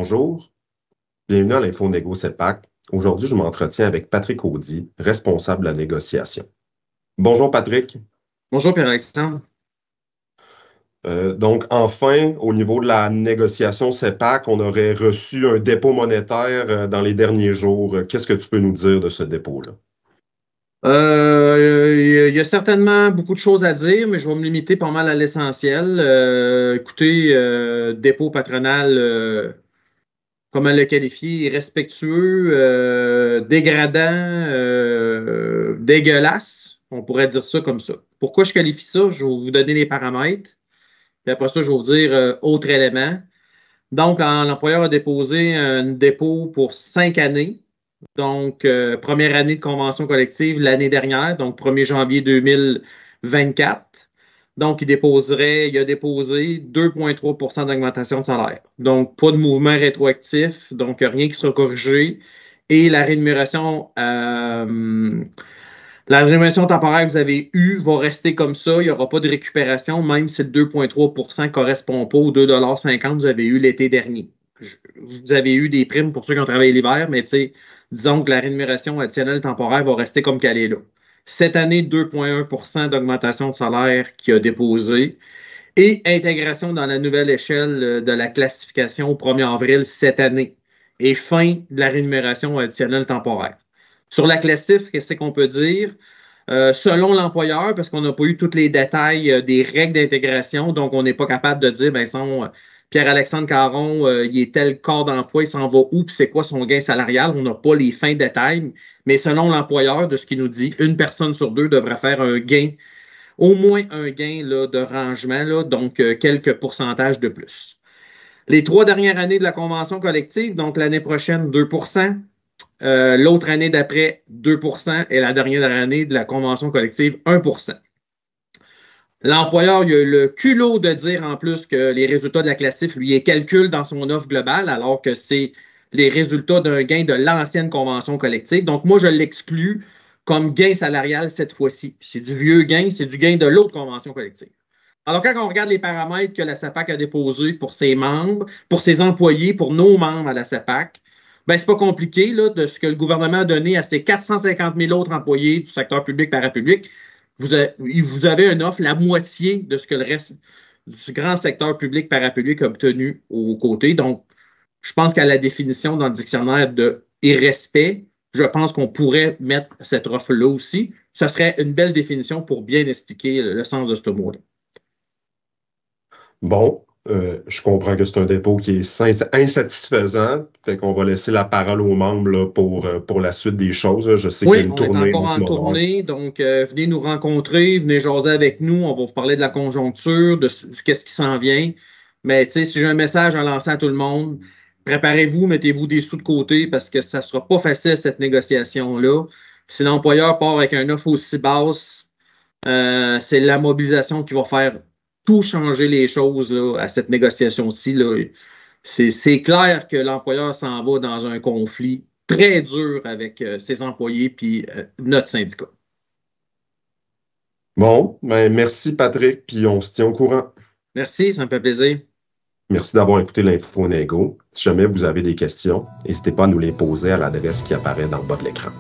bonjour. Bienvenue à l'Info Négo CEPAC. Aujourd'hui, je m'entretiens avec Patrick Audy, responsable de la négociation. Bonjour Patrick. Bonjour Pierre-Alexandre. Donc, enfin, au niveau de la négociation CEPAC, on aurait reçu un dépôt monétaire dans les derniers jours. Qu'est-ce que tu peux nous dire de ce dépôt-là? Il y a certainement beaucoup de choses à dire, mais je vais me limiter pas mal à l'essentiel. Écoutez, dépôt patronal, comment le qualifier, irrespectueux, dégradant, dégueulasse. On pourrait dire ça comme ça. Pourquoi je qualifie ça? Je vais vous donner les paramètres. Puis après ça, je vais vous dire autre élément. Donc, l'employeur a déposé un dépôt pour 5 années. Donc, première année de convention collective l'année dernière, donc 1er janvier 2024. Donc, il a déposé 2,3 % d'augmentation de salaire. Donc, pas de mouvement rétroactif, donc rien qui sera corrigé. Et la rémunération temporaire que vous avez eue va rester comme ça. Il n'y aura pas de récupération, même si le 2,3 % ne correspond pas aux 2,50 $ que vous avez eu l'été dernier. Vous avez eu des primes pour ceux qui ont travaillé l'hiver, mais disons que la rémunération additionnelle temporaire va rester comme qu'elle est là. Cette année, 2,1 % d'augmentation de salaire qui a déposé et intégration dans la nouvelle échelle de la classification au 1er avril cette année et fin de la rémunération additionnelle temporaire. Sur la classif, qu'est-ce qu'on peut dire? Selon l'employeur, parce qu'on n'a pas eu tous les détails des règles d'intégration, donc on n'est pas capable de dire, Pierre-Alexandre Caron, il est tel corps d'emploi, il s'en va où, puis c'est quoi son gain salarial? On n'a pas les fins détails, mais selon l'employeur, de ce qu'il nous dit, une personne sur deux devrait faire un gain, au moins un gain là, de rangement, là, donc quelques pourcentages de plus. Les 3 dernières années de la convention collective, donc l'année prochaine, 2%. L'autre année d'après, 2% et la dernière année de la convention collective, 1%. L'employeur, il a le culot de dire en plus que les résultats de la classif, lui, il calcule dans son offre globale, alors que c'est les résultats d'un gain de l'ancienne convention collective. Donc, moi, je l'exclus comme gain salarial cette fois-ci. C'est du vieux gain, c'est du gain de l'autre convention collective. Alors, quand on regarde les paramètres que la CEPAC a déposés pour ses membres, pour ses employés, pour nos membres à la CEPAC, c'est pas compliqué là, de ce que le gouvernement a donné à ses 450 000 autres employés du secteur public parapublic. Vous avez une offre, la moitié de ce que le reste du grand secteur public parapublic a obtenu aux côtés. Donc, je pense qu'à la définition dans le dictionnaire de irrespect, je pense qu'on pourrait mettre cette offre-là aussi. Ce serait une belle définition pour bien expliquer le sens de ce mot-là. Bon, je comprends que c'est un dépôt qui est insatisfaisant, fait qu'on va laisser la parole aux membres là, pour la suite des choses. Je sais qu'il y a une tournée en ce moment. Tournée, donc venez nous rencontrer, venez jaser avec nous, on va vous parler de la conjoncture, de qu'est-ce qui s'en vient. Mais si j'ai un message à lancer à tout le monde, préparez-vous, mettez-vous des sous de côté parce que ça ne sera pas facile cette négociation-là. Si l'employeur part avec une offre aussi basse, c'est la mobilisation qui va faire tout changer les choses là, à cette négociation-ci. C'est clair que l'employeur s'en va dans un conflit très dur avec ses employés puis notre syndicat. Bon, merci Patrick, puis on se tient au courant. Merci, ça me fait plaisir. Merci d'avoir écouté l'Info Négo. Si jamais vous avez des questions, n'hésitez pas à nous les poser à l'adresse qui apparaît dans le bas de l'écran.